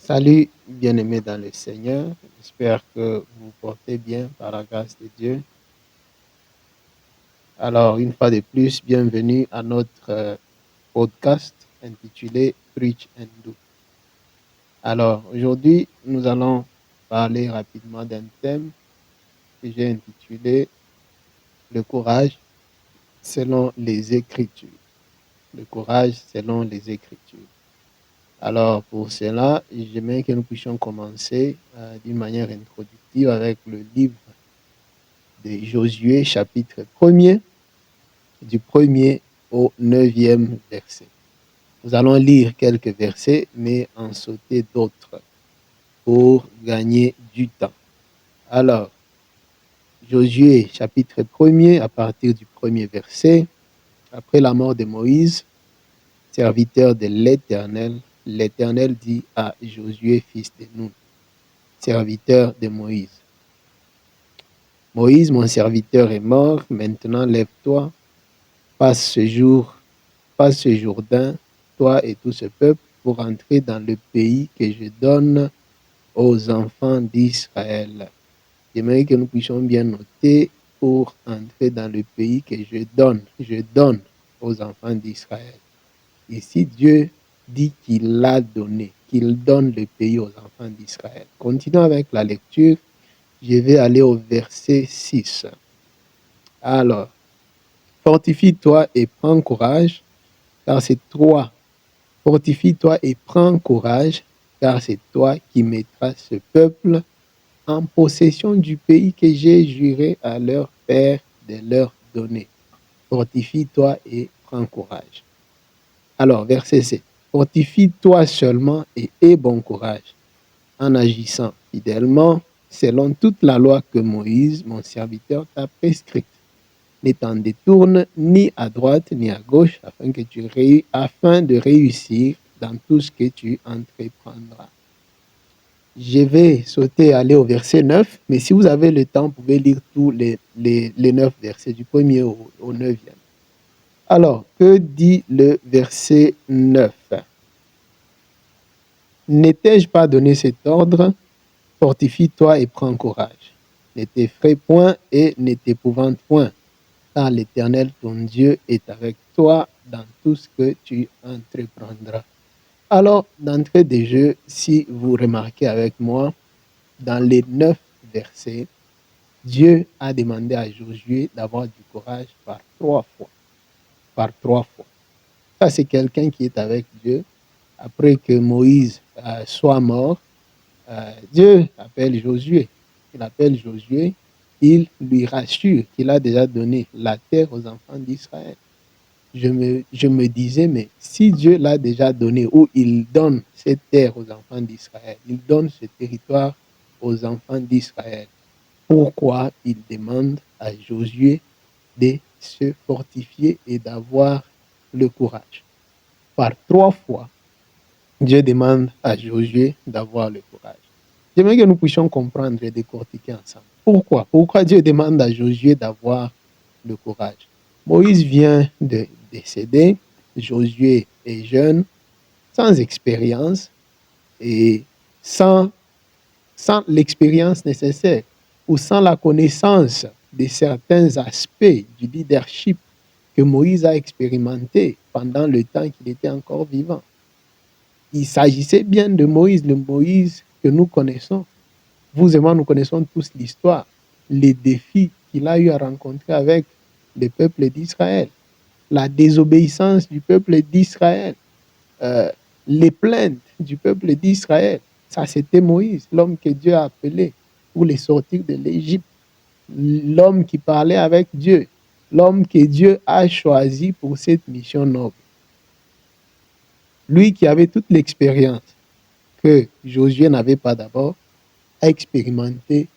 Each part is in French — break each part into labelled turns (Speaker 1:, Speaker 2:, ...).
Speaker 1: Salut, bien-aimés dans le Seigneur. J'espère que vous vous portez bien par la grâce de Dieu. Alors, une fois de plus, bienvenue à notre podcast intitulé Preach and Do. Alors, aujourd'hui, nous allons parler rapidement d'un thème que j'ai intitulé Le courage selon les Écritures. Le courage selon les Écritures. Alors, pour cela, j'aimerais que nous puissions commencer d'une manière introductive avec le livre de Josué, chapitre 1er, du 1er au 9e verset. Nous allons lire quelques versets, mais en sauter d'autres pour gagner du temps. Alors, Josué, chapitre 1er, à partir du 1er verset, après la mort de Moïse, serviteur de l'Éternel, l'Éternel dit à Josué, fils de Nun, serviteur de Moïse: Moïse, mon serviteur, est mort, maintenant lève-toi, passe ce Jourdain, toi et tout ce peuple, pour entrer dans le pays que je donne aux enfants d'Israël. J'aimerais que nous puissions bien noter pour entrer dans le pays que je donne aux enfants d'Israël. Ici, Dieu dit qu'il l'a donné, qu'il donne le pays aux enfants d'Israël. Continuons avec la lecture. Je vais aller au verset 6. Alors, fortifie-toi et prends courage, car c'est toi. Fortifie-toi et prends courage, car c'est toi qui mettras ce peuple en possession du pays que j'ai juré à leur père de leur donner. Fortifie-toi et prends courage. Alors, verset 7. Fortifie-toi seulement et aie bon courage, en agissant fidèlement selon toute la loi que Moïse, mon serviteur, t'a prescrite. Ne t'en détourne ni à droite ni à gauche, afin de réussir dans tout ce que tu entreprendras. Je vais sauter, aller au verset 9, mais si vous avez le temps, vous pouvez lire tous les 9 versets, du 1er au 9e. Alors, que dit le verset 9? N'ai-je pas donné cet ordre? Fortifie-toi et prends courage. Ne t'effraie point et ne t'épouvante point, car l'Éternel, ton Dieu, est avec toi dans tout ce que tu entreprendras. Alors, d'entrée de jeu, si vous remarquez avec moi, dans les 9 versets, Dieu a demandé à Josué d'avoir du courage par 3 fois. Par 3 fois. Ça, c'est quelqu'un qui est avec Dieu. Après que Moïse soit mort, Dieu appelle Josué. Il appelle Josué, il lui rassure qu'il a déjà donné la terre aux enfants d'Israël. Je me disais, mais si Dieu l'a déjà donné, ou il donne cette terre aux enfants d'Israël, il donne ce territoire aux enfants d'Israël, pourquoi il demande à Josué de se fortifier et d'avoir le courage? Par 3 fois, Dieu demande à Josué d'avoir le courage. J'aimerais que nous puissions comprendre et décortiquer ensemble. Pourquoi? Pourquoi Dieu demande à Josué d'avoir le courage? Moïse vient de décéder, Josué est jeune, sans expérience et sans l'expérience nécessaire ou sans la connaissance de certains aspects du leadership que Moïse a expérimenté pendant le temps qu'il était encore vivant. Il s'agissait bien de Moïse, le Moïse que nous connaissons. Vous et moi, nous connaissons tous l'histoire, les défis qu'il a eu à rencontrer avec le peuple d'Israël, la désobéissance du peuple d'Israël, les plaintes du peuple d'Israël. Ça, c'était Moïse, l'homme que Dieu a appelé pour les sortir de l'Égypte, l'homme qui parlait avec Dieu, l'homme que Dieu a choisi pour cette mission noble. Lui qui avait toute l'expérience que Josué n'avait pas d'abord, a expérimenté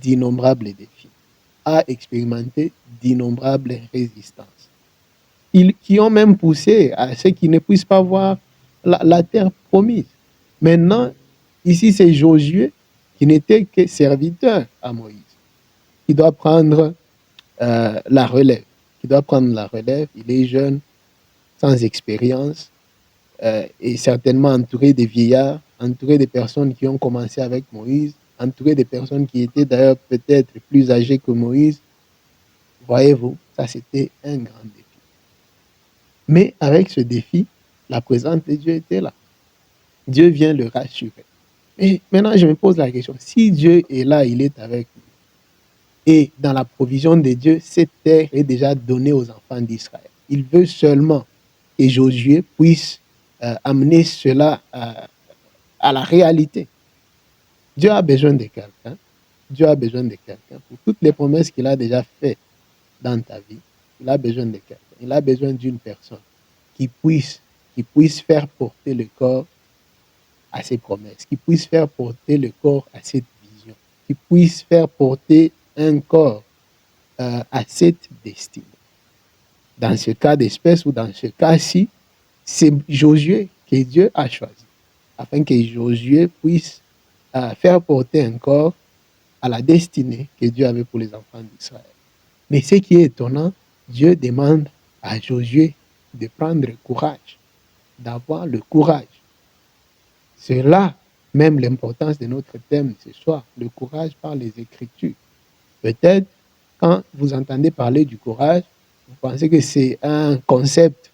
Speaker 1: d'innombrables défis, a expérimenté d'innombrables résistances, qui ont même poussé à ceux qui ne puissent pas voir la terre promise. Maintenant, ici, c'est Josué qui n'était que serviteur à Moïse, qui doit prendre la relève. Il est jeune, sans expérience, et certainement entouré de vieillards entouré de personnes qui ont commencé avec Moïse, entouré de personnes qui étaient d'ailleurs peut-être plus âgées que Moïse. Voyez-vous, ça c'était un grand défi. Mais avec ce défi, la présence de Dieu était là. Dieu vient le rassurer. Et maintenant, je me pose la question, si Dieu est là, il est avec nous, et dans la provision de Dieu, cette terre est déjà donnée aux enfants d'Israël. Il veut seulement que Josué puisse amener cela à la réalité. Dieu a besoin de quelqu'un. Dieu a besoin de quelqu'un. Pour toutes les promesses qu'il a déjà faites dans ta vie, il a besoin de quelqu'un. Il a besoin d'une personne qui puisse faire porter le corps à ses promesses, qui puisse faire porter le corps à cette vision, qui puisse faire porter un corps à cette destinée. Dans ce cas d'espèce ou dans ce cas-ci, c'est Josué que Dieu a choisi, afin que Josué puisse faire porter un corps à la destinée que Dieu avait pour les enfants d'Israël. Mais ce qui est étonnant, Dieu demande à Josué de prendre courage, d'avoir le courage. C'est là même l'importance de notre thème ce soir, le courage par les Écritures. Peut-être, quand vous entendez parler du courage, vous pensez que c'est un concept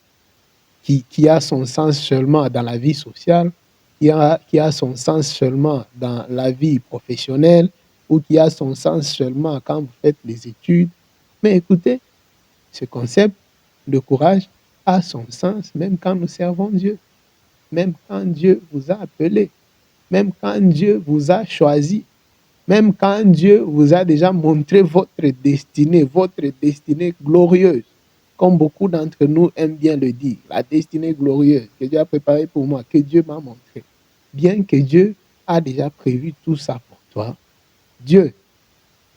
Speaker 1: qui a son sens seulement dans la vie sociale, qui a son sens seulement dans la vie professionnelle, ou qui a son sens seulement quand vous faites les études. Mais écoutez, ce concept, le courage, a son sens même quand nous servons Dieu, même quand Dieu vous a appelé, même quand Dieu vous a choisi, même quand Dieu vous a déjà montré votre destinée glorieuse, comme beaucoup d'entre nous aiment bien le dire, la destinée glorieuse que Dieu a préparée pour moi, que Dieu m'a montré. Bien que Dieu a déjà prévu tout ça pour toi, Dieu,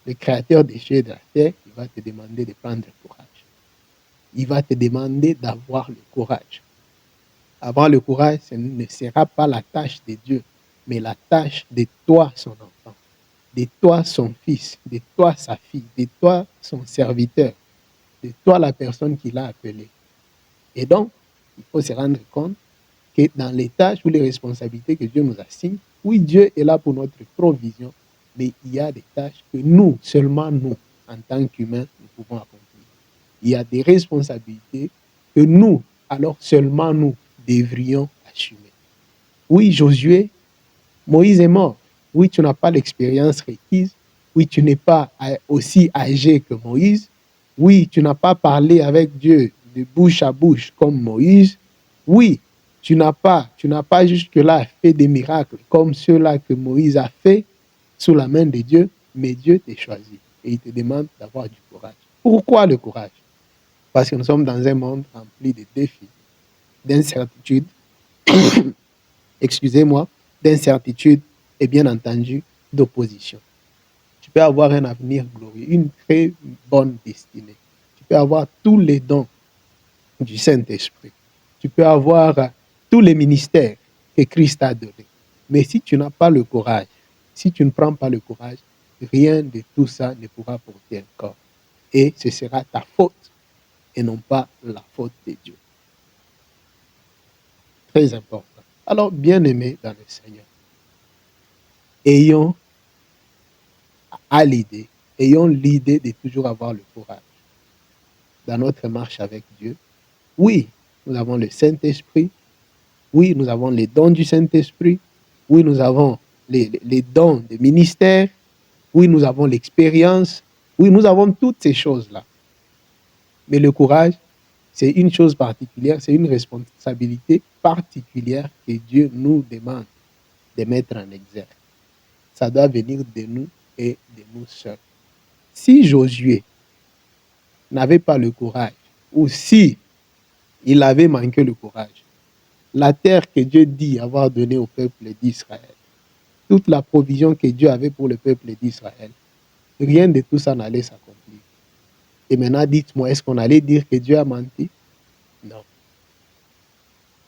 Speaker 1: le créateur des cieux et de la terre, il va te demander de prendre le courage. Il va te demander d'avoir le courage. Avoir le courage, ce ne sera pas la tâche de Dieu, mais la tâche de toi, son enfant, de toi, son fils, de toi, sa fille, de toi, son serviteur, de toi, la personne qui l'a appelé. Et donc, il faut se rendre compte que dans les tâches ou les responsabilités que Dieu nous assigne, oui, Dieu est là pour notre provision, mais il y a des tâches que nous, seulement nous, en tant qu'humains, nous pouvons accomplir. Il y a des responsabilités que nous, alors seulement nous, devrions assumer. Oui, Josué, Moïse est mort. Oui, tu n'as pas l'expérience requise. Oui, tu n'es pas aussi âgé que Moïse. Oui, tu n'as pas parlé avec Dieu de bouche à bouche comme Moïse. Oui, tu n'as pas jusque-là fait des miracles comme ceux-là que Moïse a fait sous la main de Dieu, mais Dieu t'a choisi et il te demande d'avoir du courage. Pourquoi le courage? Parce que nous sommes dans un monde rempli de défis, d'incertitudes, excusez-moi, d'incertitudes et bien entendu d'opposition. Tu peux avoir un avenir glorieux, une très bonne destinée. Tu peux avoir tous les dons du Saint-Esprit. Tu peux avoir tous les ministères que Christ a donnés. Mais si tu n'as pas le courage, si tu ne prends pas le courage, rien de tout ça ne pourra porter un corps. Et ce sera ta faute et non pas la faute de Dieu. Très important. Alors, bien-aimés dans le Seigneur, ayons l'idée de toujours avoir le courage dans notre marche avec Dieu. Oui, nous avons le Saint-Esprit. Oui, nous avons les dons du Saint-Esprit. Oui, nous avons les dons des ministères. Oui, nous avons l'expérience. Oui, nous avons toutes ces choses-là. Mais le courage, c'est une chose particulière, c'est une responsabilité particulière que Dieu nous demande de mettre en exergue. Ça doit venir de nous et de nous seuls. Si Josué n'avait pas le courage, ou si il avait manqué le courage, la terre que Dieu dit avoir donnée au peuple d'Israël, toute la provision que Dieu avait pour le peuple d'Israël, rien de tout ça n'allait s'accomplir. Et maintenant, dites-moi, est-ce qu'on allait dire que Dieu a menti? Non.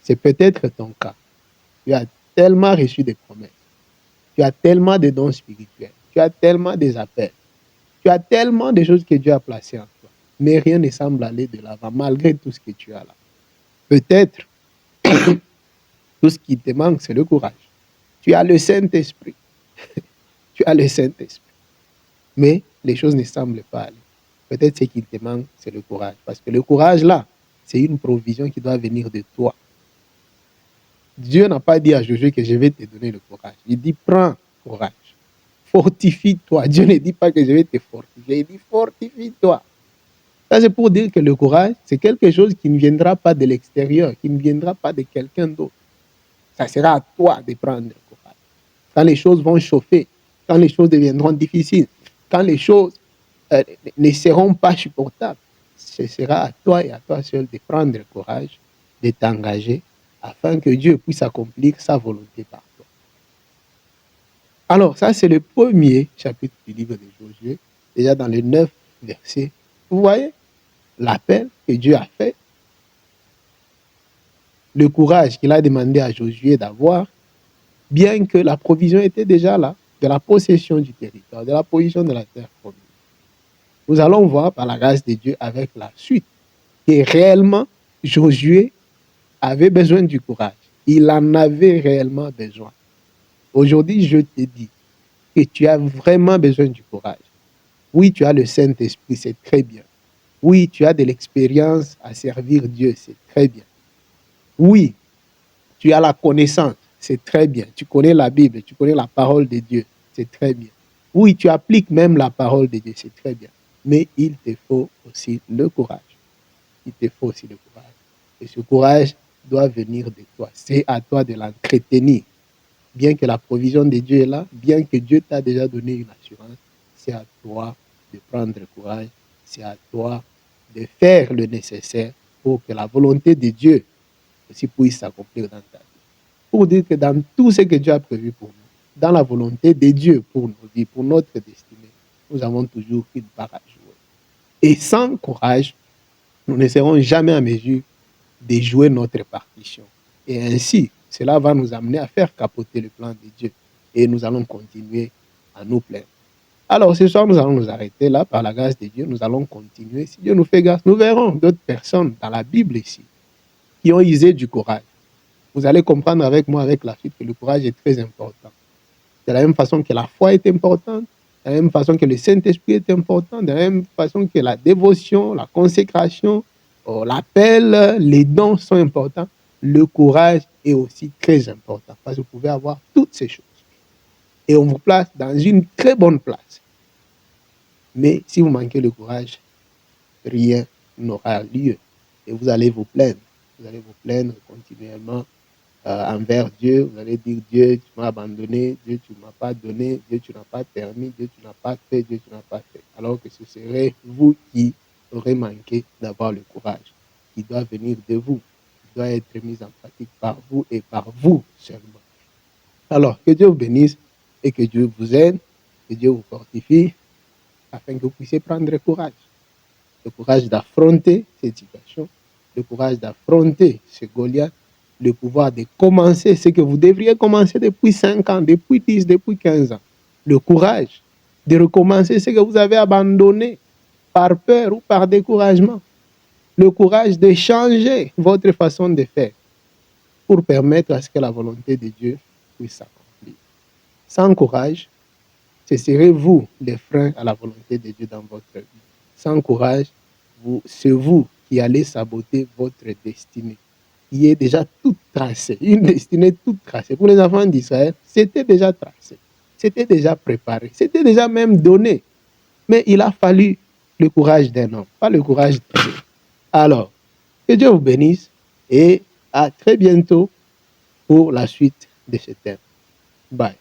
Speaker 1: C'est peut-être ton cas. Tu as tellement reçu des promesses. Tu as tellement de dons spirituels. Tu as tellement des appels. Tu as tellement de choses que Dieu a placées en toi. Mais rien ne semble aller de l'avant, malgré tout ce que tu as là. Peut-être, tout ce qui te manque, c'est le courage. Tu as le Saint-Esprit. Tu as le Saint-Esprit. Mais les choses ne semblent pas aller. Peut-être ce qui te manque, c'est le courage. Parce que le courage, là, c'est une provision qui doit venir de toi. Dieu n'a pas dit à Josué que je vais te donner le courage. Il dit, prends courage. Fortifie-toi. Dieu ne dit pas que je vais te fortifier. Il dit, fortifie-toi. Ça, c'est pour dire que le courage, c'est quelque chose qui ne viendra pas de l'extérieur, qui ne viendra pas de quelqu'un d'autre. Ça sera à toi de prendre le courage. Quand les choses vont chauffer, quand les choses deviendront difficiles, quand les choses ne seront pas supportables, ce sera à toi et à toi seul de prendre le courage, de t'engager, afin que Dieu puisse accomplir sa volonté par toi. Alors, ça, c'est le premier chapitre du livre de Josué, déjà dans les 9 versets. Vous voyez l'appel que Dieu a fait, le courage qu'il a demandé à Josué d'avoir, bien que la provision était déjà là, de la possession du territoire, de la position de la terre promise. Nous allons voir par la grâce de Dieu avec la suite que réellement Josué avait besoin du courage. Il en avait réellement besoin. Aujourd'hui, je te dis que tu as vraiment besoin du courage. Oui, tu as le Saint-Esprit, c'est très bien. Oui, tu as de l'expérience à servir Dieu, c'est très bien. Oui, tu as la connaissance, c'est très bien. Tu connais la Bible, tu connais la parole de Dieu, c'est très bien. Oui, tu appliques même la parole de Dieu, c'est très bien. Mais il te faut aussi le courage. Il te faut aussi le courage. Et ce courage doit venir de toi. C'est à toi de l'entretenir. Bien que la provision de Dieu est là, bien que Dieu t'a déjà donné une assurance, c'est à toi de prendre le courage. C'est à toi de faire le nécessaire pour que la volonté de Dieu aussi puisse s'accomplir dans ta vie. Pour dire que dans tout ce que Dieu a prévu pour nous, dans la volonté de Dieu pour nos vies, pour notre destinée, nous avons toujours une part à jouer. Et sans courage, nous ne serons jamais en mesure de jouer notre partition. Et ainsi, cela va nous amener à faire capoter le plan de Dieu. Et nous allons continuer à nous plaindre. Alors, ce soir, nous allons nous arrêter là. Par la grâce de Dieu, nous allons continuer. Si Dieu nous fait grâce, nous verrons d'autres personnes dans la Bible ici qui ont usé du courage. Vous allez comprendre avec moi, avec la suite, que le courage est très important. De la même façon que la foi est importante, de la même façon que le Saint-Esprit est important, de la même façon que la dévotion, la consécration, l'appel, les dons sont importants, le courage est aussi très important. Parce que vous pouvez avoir toutes ces choses. Et on vous place dans une très bonne place. Mais si vous manquez le courage, rien n'aura lieu. Et vous allez vous plaindre. Vous allez vous plaindre continuellement envers Dieu. Vous allez dire, Dieu, tu m'as abandonné, Dieu, tu ne m'as pas donné, Dieu, tu n'as pas permis, Dieu, tu n'as pas fait, Dieu, tu n'as pas fait. Alors que ce serait vous qui aurez manqué d'avoir le courage, qui doit venir de vous, qui doit être mis en pratique par vous et par vous seulement. Alors, que Dieu vous bénisse et que Dieu vous aide, que Dieu vous fortifie, afin que vous puissiez prendre le courage d'affronter cette situation, le courage d'affronter ce Goliath, le pouvoir de commencer ce que vous devriez commencer depuis 5 ans, depuis 10, depuis 15 ans. Le courage de recommencer ce que vous avez abandonné par peur ou par découragement. Le courage de changer votre façon de faire pour permettre à ce que la volonté de Dieu puisse s'accomplir. Sans courage, ce serait vous les freins à la volonté de Dieu dans votre vie. Sans courage, c'est vous qui allez saboter votre destinée, qui est déjà toute tracée, une destinée toute tracée. Pour les enfants d'Israël, c'était déjà tracé, c'était déjà préparé, c'était déjà même donné. Mais il a fallu le courage d'un homme, pas le courage de Dieu. Alors, que Dieu vous bénisse et à très bientôt pour la suite de ce thème. Bye.